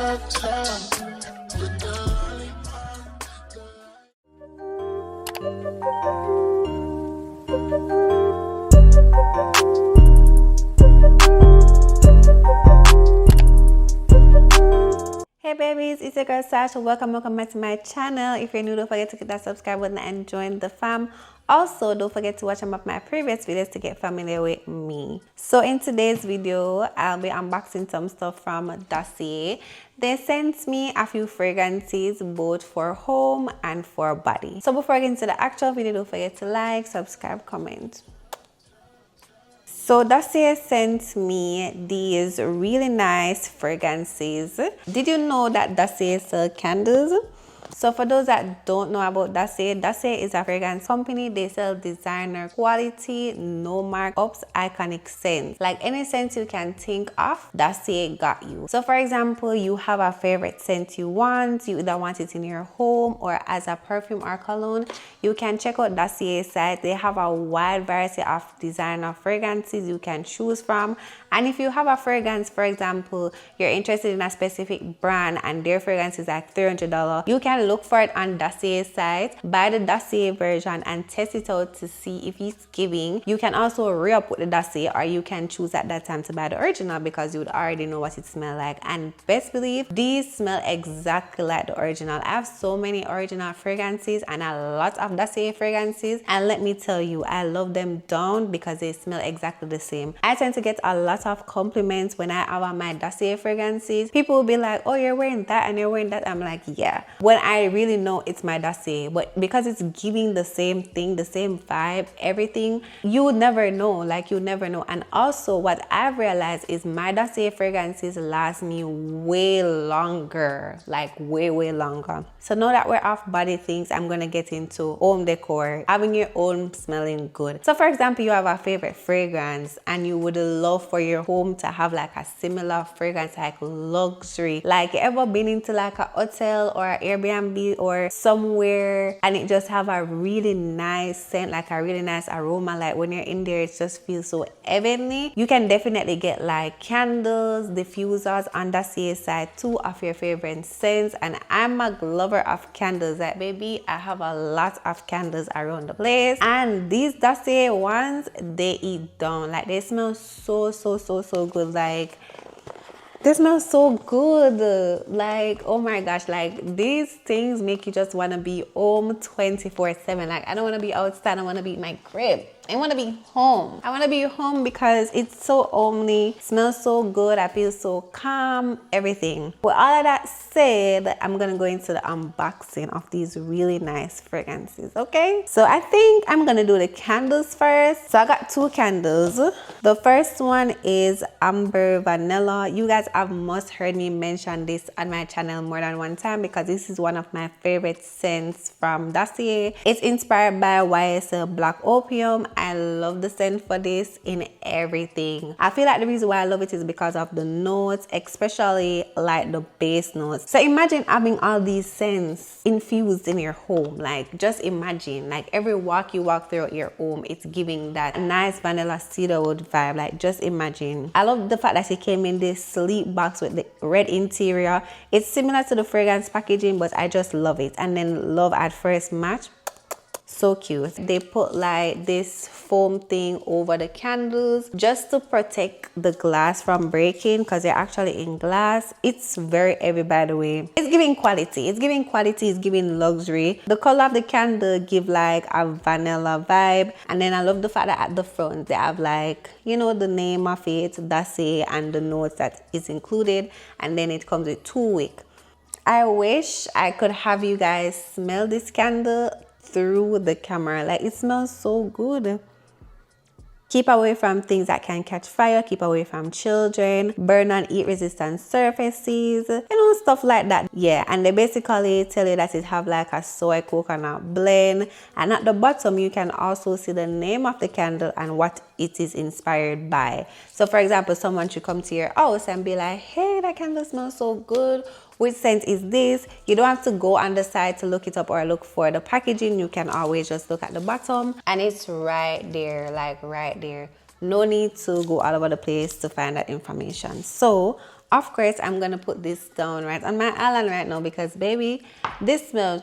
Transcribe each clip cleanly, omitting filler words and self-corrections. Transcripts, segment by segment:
Hey babies, it's your girl Sash. Welcome back to my channel. If you're new, don't forget to hit that subscribe button and join the fam. Also, don't forget to watch some of my previous videos to get familiar with me. So in today's video, I'll be unboxing some stuff from Dossier. They sent me a few fragrances both for home and for body. So before I get into the actual video, don't forget to like, subscribe, comment. So Dossier sent me these really nice fragrances. Did you know that Dossier sells candles? So for those that don't know about Dossier, Dossier is a fragrance company. They sell designer quality, no markups, iconic scents. Like any scent you can think of, Dossier got you. So for example, you have a favorite scent you want. You either want it in your home or as a perfume or cologne. You can check out Dossier's site. They have a wide variety of designer fragrances you can choose from. And if you have a fragrance, for example, you're interested in a specific brand and their fragrance is like $300, you can look for it on Dossier's site, buy the Dossier version and test it out to see if it's giving. You can also re-up with the Dossier, or you can choose at that time to buy the original because you would already know what it smells like. And best believe, these smell exactly like the original. I have so many original fragrances and a lot of Dossier fragrances, and let me tell you, I love them down because they smell exactly the same. I tend to get a lot of compliments when I have on my Dossier fragrances. People will be like, oh, you're wearing that and you're wearing that. I'm like, yeah, when I really know it's my Dossier, but because it's giving the same thing, the same vibe, everything, you would never know. Like, you never know. And also what I've realized is my Dossier fragrances last me way longer, like way longer. So now that we're off body things, I'm gonna get into home decor, having your own smelling good. So for example, you have a favorite fragrance and you would love for your home to have like a similar fragrance, like luxury. Like, you ever been into like a hotel or an Airbnb or somewhere and it just have a really nice scent, like a really nice aroma, like when you're in there it just feels so heavenly? You can definitely get like candles, diffusers on Dossier's side, two of your favorite scents. And I'm a lover of candles. Like, baby, I have a lot of candles around the place, and these Dossier ones, they eat down. Like, they smell so good. Like, they smell so good. Like, oh my gosh, like these things make you just want to be home 24/7. Like, I don't want to be outside, I want to be in my crib. I want to be home. I want to be home because it's so homely, smells so good, I feel so calm, everything. With all of that said, I'm gonna go into the unboxing of these really nice fragrances, okay? So I think I'm gonna do the candles first. So I got two candles. The first one is Amber Vanilla. You guys have must heard me mention this on my channel more than one time because this is one of my favorite scents from Dossier. It's inspired by YSL Black Opium. I love the scent for this in everything. I feel like the reason why I love it is because of the notes, especially like the bass notes. So imagine having all these scents infused in your home. Like, just imagine, like every walk you walk throughout your home, it's giving that nice vanilla cedarwood vibe. Like, just imagine. I love the fact that it came in this sleek box with the red interior. It's similar to the fragrance packaging, but I just love it. And then love at first match. So cute. They put like this foam thing over the candles just to protect the glass from breaking because they're actually in glass. It's very heavy, by the way. It's giving quality. It's giving quality. It's giving luxury. The color of the candle give like a vanilla vibe. And then I love the fact that at the front they have like, you know, the name of it, Dossier, and the notes that is included. And then it comes with 2 wick. I wish I could have you guys smell this candle through the camera. Like, it smells so good. Keep away from things that can catch fire, keep away from children, burn and heat resistant surfaces, you know, stuff like that. Yeah, and they basically tell you that it have like a soy coconut blend, and at the bottom you can also see the name of the candle and what it is inspired by. So for example, someone should come to your house and be like, hey, that candle smells so good, which scent is this? You don't have to go on the side to look it up or look for the packaging. You can always just look at the bottom and it's right there, like right there. No need to go all over the place to find that information. So Of course, I'm gonna put this down right on my island right now because baby, this smells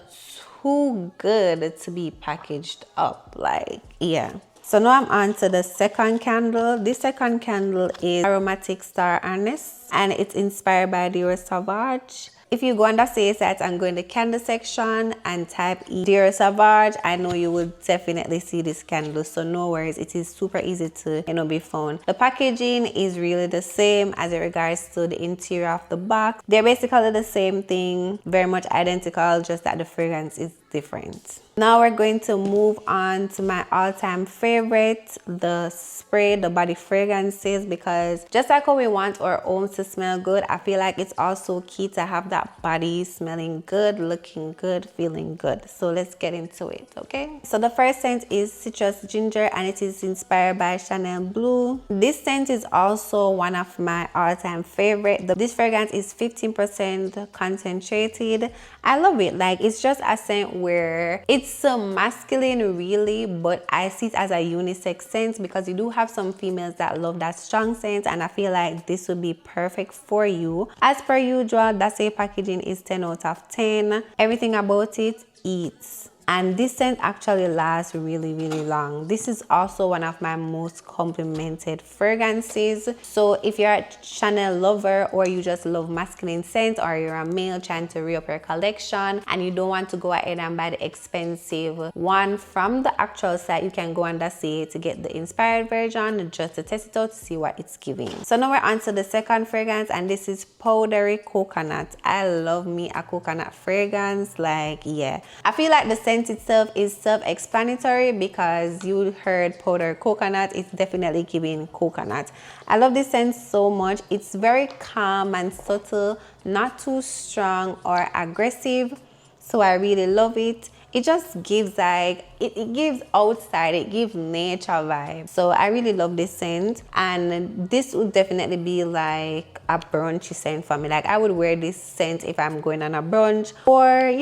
too good to be packaged up. Like, yeah. So now I'm on to the second candle. This second candle is Aromatic Star Anise, and it's inspired by Dior Sauvage. If you go on Dossier site and go in the candle section and type Dior Sauvage, I know you will definitely see this candle. So no worries, it is super easy to be found. The packaging is really the same as it regards to the interior of the box. They're basically the same thing, very much identical, just that the fragrance is different. Now we're going to move on to my all-time favorite, the spray, the body fragrances, because just like how we want our own to smell good, I feel like it's also key to have that body smelling good, looking good, feeling good. So let's get into it, okay? So the first scent is Citrus Ginger, and it is inspired by Chanel Blue. This scent is also one of my all-time favorite. This fragrance is 15% concentrated. I love it. Like, it's just a scent where it's so masculine really, but I see it as a unisex scent because you do have some females that love that strong scent, and I feel like this would be perfect for you. As per usual, Dossier packaging is 10 out of 10. Everything about it eats. And this scent actually lasts really long. This is also one of my most complimented fragrances. So if you're a Chanel lover, or you just love masculine scent, or you're a male trying to re-up your collection and you don't want to go ahead and buy the expensive one from the actual site, you can go on Dossier to get the inspired version just to test it out to see what it's giving. So now we're on to the second fragrance, and this is Powdery Coconut. I love me a coconut fragrance. Like, yeah, I feel like the scent itself is self-explanatory because you heard powder coconut. It's definitely giving coconut. I love this scent so much. It's very calm and subtle, not too strong or aggressive, so I really love it. It just gives like it gives outside, it gives nature vibe. So I really love this scent, and this would definitely be like a brunchy scent for me. Like, I would wear this scent if I'm going on a brunch, or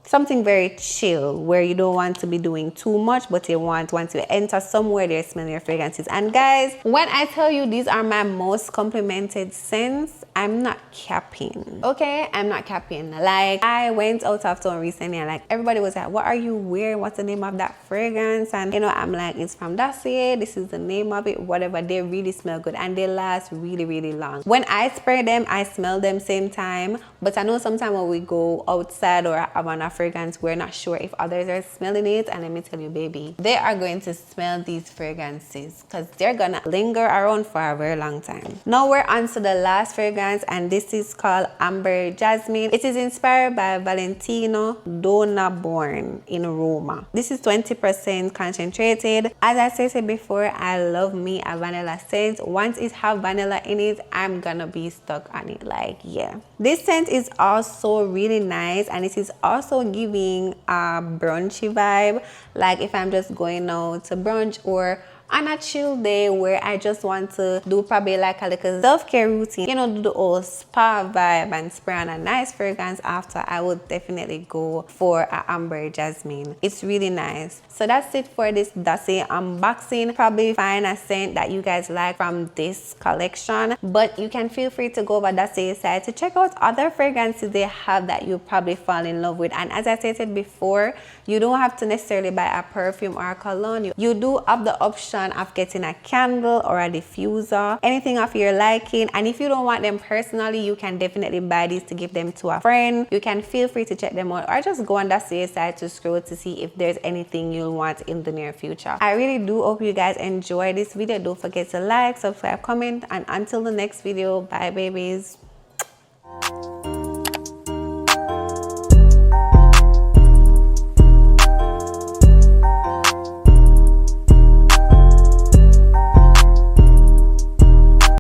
something very chill where you don't want to be doing too much, but you want once you enter somewhere, they're smelling your fragrances. And guys, when I tell you these are my most complimented scents, I'm not capping, okay? I'm not capping. Like, I went out of town recently and like everybody was like, what are you wearing? What's the name of that fragrance? And I'm like, it's from Dossier, this is the name of it, whatever. They really smell good and they last really long. When I spray them, I smell them same time, but I know sometimes when we go outside or have on a fragrance, we're not sure if others are smelling it, and let me tell you, baby, they are going to smell these fragrances because they're gonna linger around for a very long time. Now we're on to the last fragrance, and this is called Amber Jasmine. It is inspired by Valentino Donna-Born in Roma. This is 20% concentrated. As I said before, I love me a vanilla scent. Once it have vanilla in it, I'm gonna be stuck on it. Like, yeah. This scent is also really nice, and it is also giving a brunchy vibe. Like, if I'm just going out to brunch or on a chill day where I just want to do probably like a little self-care routine, do the old spa vibe and spray on a nice fragrance after, I would definitely go for a Amber Jasmine. It's really nice. So that's it for this Dossier unboxing. Probably find a scent that you guys like from this collection, but you can feel free to go over Dossier site to check out other fragrances they have that you probably fall in love with. And as I said before, you don't have to necessarily buy a perfume or a cologne. You do have the option of getting a candle or a diffuser, anything of your liking. And if you don't want them personally, you can definitely buy these to give them to a friend. You can feel free to check them out, or just go on the Dossier site to scroll to see if there's anything you'll want in the near future. I really do hope you guys enjoy this video. Don't forget to like, subscribe, comment, and until the next video, bye babies.